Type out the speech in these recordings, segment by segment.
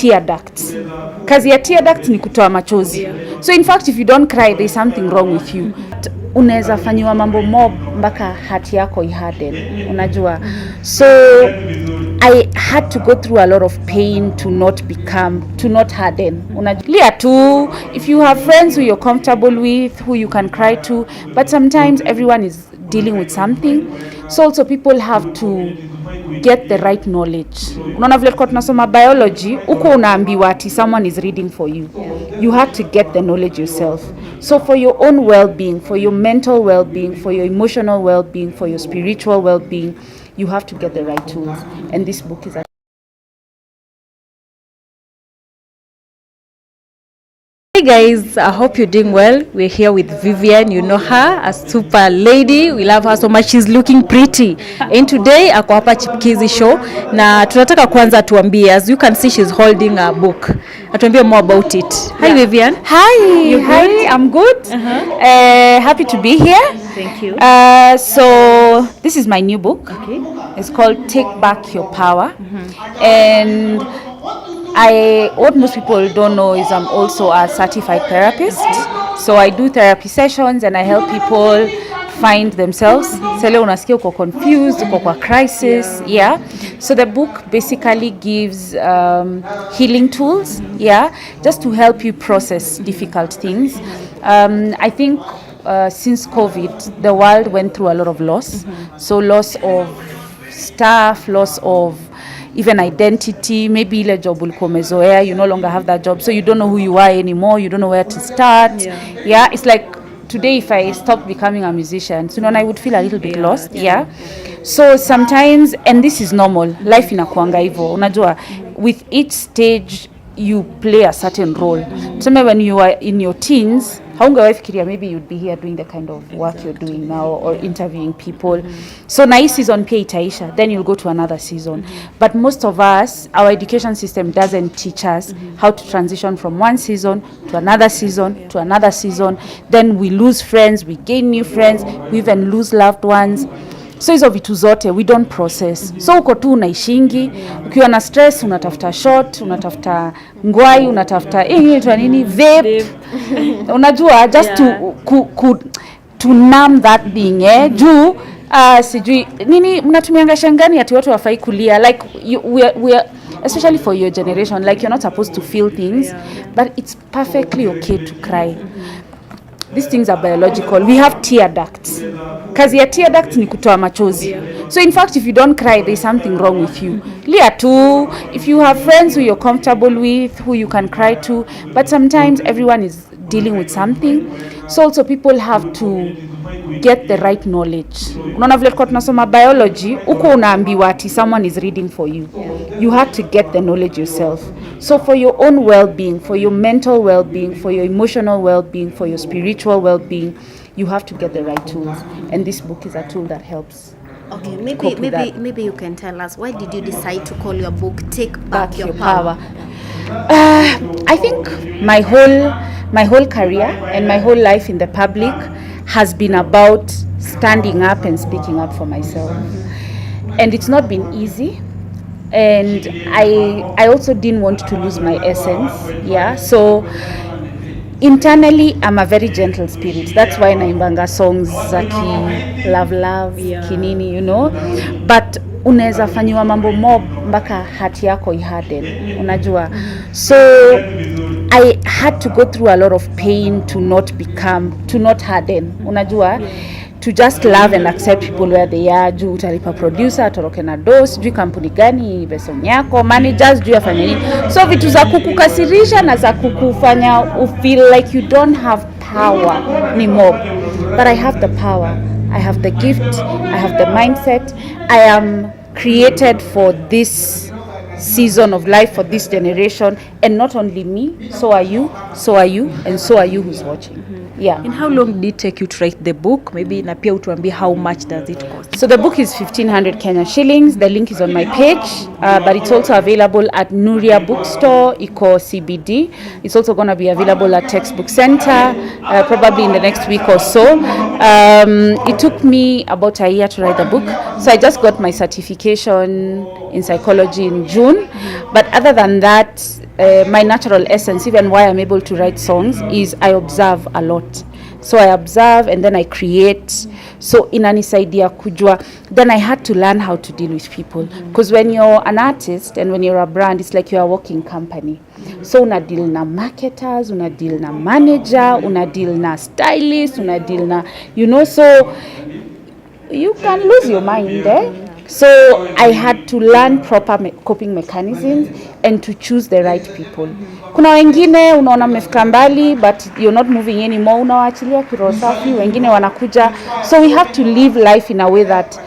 tear ducts. Kazi ya tear ducts ni kutoa machozi. So in fact if you don't cry there's something wrong with you. Unaweza fanyiwa mambo mob mpaka hati yako iharden, unajua. So I had to go through a lot of pain to not harden. Unajua tu, if you have friends who you're comfortable with, who you can cry to, but sometimes everyone is dealing with something. So also people have to get the right knowledge. Unaona vile kwa tunasoma biology, uko unaambiwa ati someone is reading for you. You have to get the knowledge yourself. So for your own well-being, for your mental well-being, for your emotional well-being, for your spiritual well-being, you have to get the right tools. And this book is Hey guys, I hope you're doing well. We're here with Vivian. You know her, a super lady. We love her so much. She's looking pretty. And today ako hapa Chipkizi show na tunataka kwanza tuambie, as you can see she's holding a book. Atuambie more about it. Hi Vivian. Hi, I'm good. Happy to be here. Thank you. So this is my new book. Okay. It's called Take Back Your Power. And what most people don't know is I'm also a certified therapist. So I do therapy sessions and I help people find themselves. Sele unasikia uko confused, uko kwa crisis, yeah. So the book basically gives healing tools, yeah, just to help you process difficult things. I think since COVID, the world went through a lot of loss. So loss of staff, loss of even identity, maybe ile job ulikuwa umezoea, you no longer have that job, so you don't know who you are anymore, you don't know where to start. Yeah, it's like today if I stopped becoming a musician, so I would feel a little bit lost. Yeah. So sometimes, and this is normal, life inakuanga hivyo, unajua, with each stage you play a certain role. So when you are in your teens, haungewahi fikiria maybe you'd be here doing the kind of work you're doing now or interviewing people. So na hii season pia itaisha, then you'll go to another season. But most of us, our education system doesn't teach us how to transition from one season to another season to another season. Then we lose friends, we gain new friends, we even lose loved ones. So hizo vitu zote we don't process. So uko tu unaishingi, ukiwa na stress unatafuta shot, unatafuta ngwai, unatafuta nini vape. Unajua just to numb that thing, juu sijui nini mnatumianga shangani ati watu wafai kulia, like we are especially for your generation, like you're not supposed to feel things, but it's perfectly okay to cry. These things are biological. We have tear ducts. Kazi ya tear ducts ni kutoa machozi. So in fact if you don't cry there's something wrong with you. Lia tu, if you have friends who you're comfortable with, who you can cry to, but sometimes everyone is dealing with something. So also people have to get the right knowledge. Unaona vile kwa tunasoma biology, uko unaambiwa ati someone is reading for you. You have to get the knowledge yourself. So for your own well-being, for your mental well-being, for your emotional well-being, for your spiritual well-being, you have to get the right tools. And this book is a tool that helps. Okay, maybe you can tell us, why did you decide to call your book Take Back Your Power? I think my whole career and my whole life in the public has been about standing up and speaking up for myself. And it's not been easy. And I also didn't want to lose my essence. Yeah. So internally I'm a very gentle spirit. That's why naimbanga songs zaki love kinini, you know. But unaweza fanyiwa mambo mob mpaka hati yako iharden, unajua. So I had to go through a lot of pain to not harden, unajua. To just love and accept people where they are. Juu utalipa producer, atoroke na dose, juu kampuni gani, beso nyako, managers, juu yafanya nini. So vitu za kukukasirisha na za kukufanya feel like you don't have power ni mob. But I have the power. I have the gift. I have the mindset. I am created for this season of life, for this generation, and not only me, so are you, and so are you who's watching. Yeah. And how long did it take you to write the book? Maybe na pia utuambie how much does it cost? So the book is 1,500 Kenya shillings. The link is on my page, but it's also available at Nuria Bookstore, Iko CBD. It's also going to be available at Textbook Center, probably in the next week or so. It took me about a year to write the book. So I just got my certification in psychology in June. tune. But other than that, my natural essence, even why I'm able to write songs, is I observe a lot. So I observe and then I create. So inanisaidia kujua. Then I had to learn how to deal with people. Because when you're an artist and when you're a brand, it's like you're a working company. So una deal na marketers, una deal na manager, una deal na stylist, una deal na, so you can lose your mind, eh? So I had to learn proper coping mechanisms and to choose the right people. Kuna wengine unaona mmefika mbali but you're not moving anymore, unawaachilia kiroho safi, wengine wanakuja. So we have to live life in a way that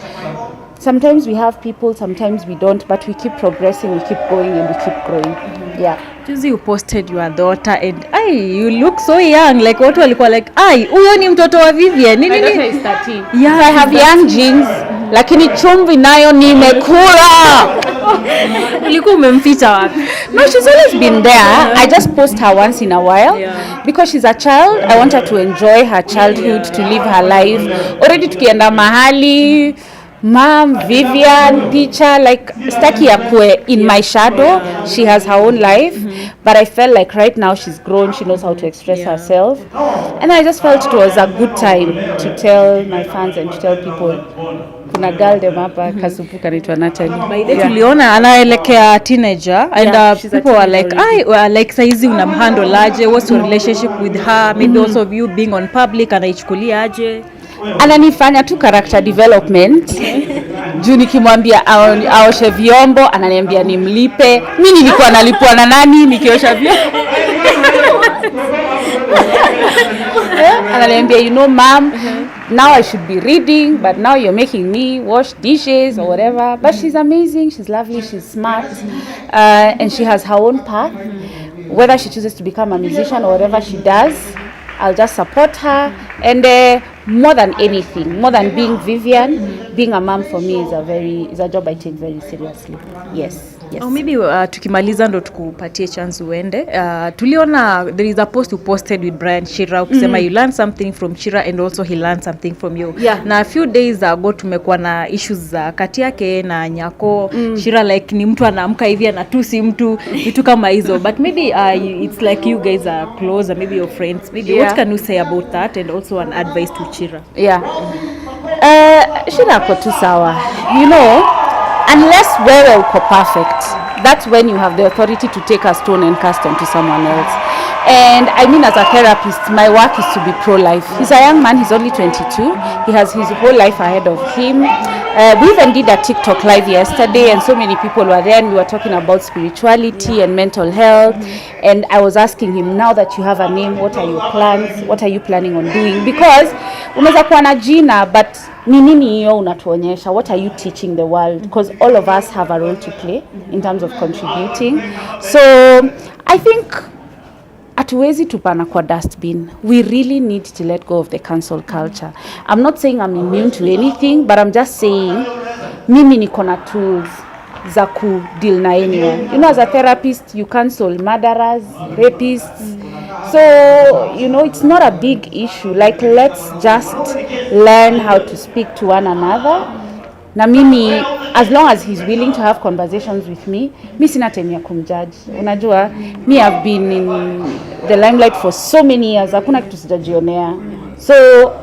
sometimes we have people, sometimes we don't, but we keep progressing, we keep going and we keep growing. Yeah. Juzi you posted your daughter and you look so young, like watu walikuwa like huyo ni mtoto wa Vivian. My daughter is 13. Yeah, so I have young genes, lakini chumvi nayo nimekula. Ulikuwa umemficha wapi? No, she's always been there. I just post her once in a while because she's a child. I want her to enjoy her childhood, to live her life. Already tukienda mahali, Mom, Vivian, teacher, like staki yakue in my shadow. She has her own life, but I felt like right now she's grown, she knows how to express herself. And I just felt it was a good time to tell my fans and to tell people kuna girl dem hapa kasupu kanaitwa Natalie. By the tuliona anaelekea teenager and people were like like saizi unamhandle aje, what's your relationship with her, maybe also of you being on public anaichukulia aje? Ananifanya tu character development. Juu nikimwambia aoshe vyombo ananiambia nimlipe. Mimi nilikuwa nalipwa na nani nikiosha vyombo? Ananiambia mom, now I should be reading, but now you're making me wash dishes or whatever. But she's amazing, she's lovely, she's smart, and she has her own path. Whether she chooses to become a musician or whatever she does, I'll just support her. And more than anything, more than being Vivian, being a mom for me is a job I take very seriously. Yes. Or maybe tukimaliza ndo tukupatie chance uende. Tuliona there is a post you posted with Brian Shira ukisema you learned something from Shira and also he learned something from you. Yeah. Na a few days ago tumekuwa na issues za kati yake na Nyako. Shira like ni mtu anaamka hivi anatusi mtu vitu kama hizo, but maybe it's like you guys are close, maybe your friends, maybe what can you say about that and also an advice to Shira? Yeah. Shira ako tu sawa. Unless wewe uko perfect, that's when you have the authority to take a stone and cast onto someone else. And I mean, as a therapist, my work is to be pro-life. He's a young man, he's only 22. He has his whole life ahead of him. We even did a TikTok live yesterday and so many people were there and we were talking about spirituality and mental health. And I was asking him, now that you have a name, what are your plans? What are you planning on doing? Because unaweza kuwa na jina, but ni nini hiyo unatuonyesha? What are you teaching the world? Because all of us have a role to play in terms of contributing. So I think hatuwezi tupana kwa dustbin. We really need to let go of the cancel culture. I'm not saying I'm immune to anything, but I'm just saying mimi niko na tools za ku deal na anyone. As a therapist, you cancel murderers, rapists. So, it's not a big issue. Like, let's just learn how to speak to one another. Na mimi, as long as he's willing to have conversations with me, mi sina time ya kumjudge. Unajua, me I've been in the limelight for so many years. Hakuna kitu sijajionea. So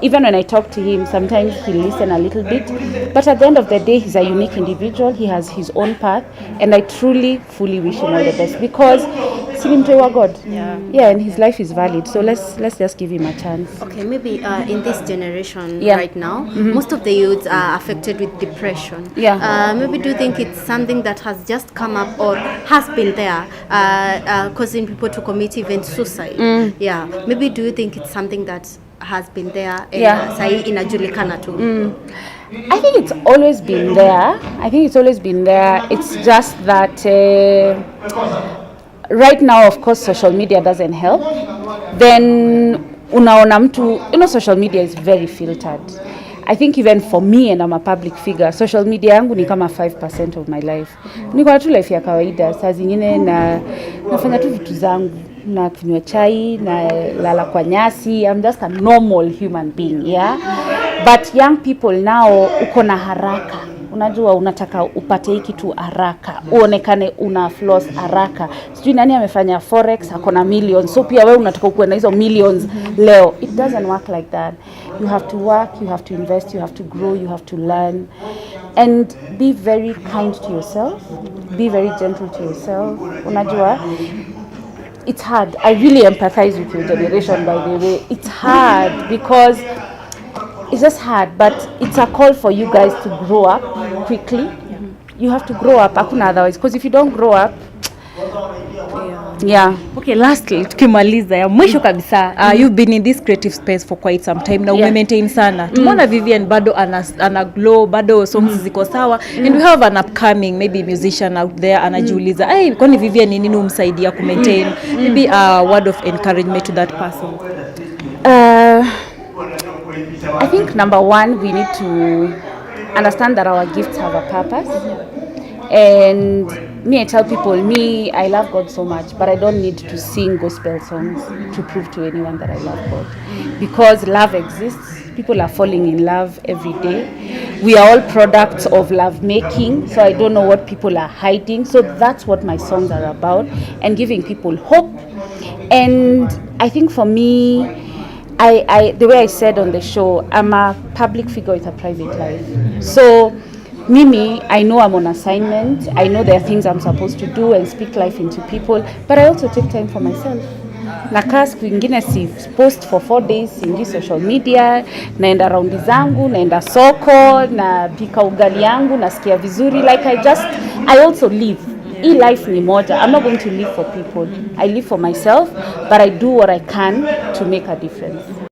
even when I talk to him, sometimes he'll listen a little bit. But at the end of the day, he's a unique individual. He has his own path. And I truly, fully wish him all the best. Because Silimtoiwa God. Yeah, and his life is valid. So let's just give him a chance. Okay, maybe in this generation right now, most of the youths are affected with depression. Yeah. Maybe do you think it's something that has just come up or has been there, causing people to commit even suicide? Yeah. Maybe do you think it's something that has been there and sahi inajulikana tu? I think it's always been there. It's just that right now, of course, social media doesn't help. Then unaona mtu, social media is very filtered. I think even for me, and I'm a public figure, social media yangu ni kama 5% of my life. Niko na tu life ya kawaida. Saa zingine nafanya tu vitu zangu, na kunywa chai, na lala kwa nyasi. I'm just a normal human being, yeah. But young people now uko na haraka. unajua unataka upate hiki tu haraka, uonekane una floss haraka. Sijui nani amefanya forex akona millions, so pia wewe unataka ukuwe na hizo millions leo. It doesn't work like that. You have to work, you have to invest, you have to grow, you have to learn, and be very kind to yourself, be very gentle to yourself. Unajua it's hard. I really empathize with your generation, by the way. It's hard because it's just hard, but it's a call for you guys to grow up quickly. You have to grow up, hakuna otherwise, because if you don't grow up, yeah. Okay, lastly, tukimaliza ya mwisho kabisa, you've been in this creative space for quite some time na ume-maintain sana. Tumeona Vivian bado ana glow, bado songs ziko sawa, and we have an upcoming maybe musician out there anajiuliza, "Hey, kwani Vivian ni nini umsaidia ku-maintain?" Maybe a word of encouragement to that person. I think number one, we need to understand that our gifts have a purpose. And I tell people, I love God so much, but I don't need to sing gospel songs to prove to anyone that I love God. Because love exists. People are falling in love every day. We are all products of love making, so I don't know what people are hiding. So that's what my songs are about, and giving people hope. And I think for me, the way I said on the show, I'm a public figure with a private life. So Mimi, I know I'm on assignment. I know there are things I'm supposed to do and speak life into people, but I also take time for myself. Nakaa siku ingine si post for 4 days, singi social media, naenda raundi zangu, naenda soko, na pika ugali yangu, nasikia vizuri. Like I also live. Hii life ni moja. I'm not going to live for people. I live for myself, but I do what I can to make a difference.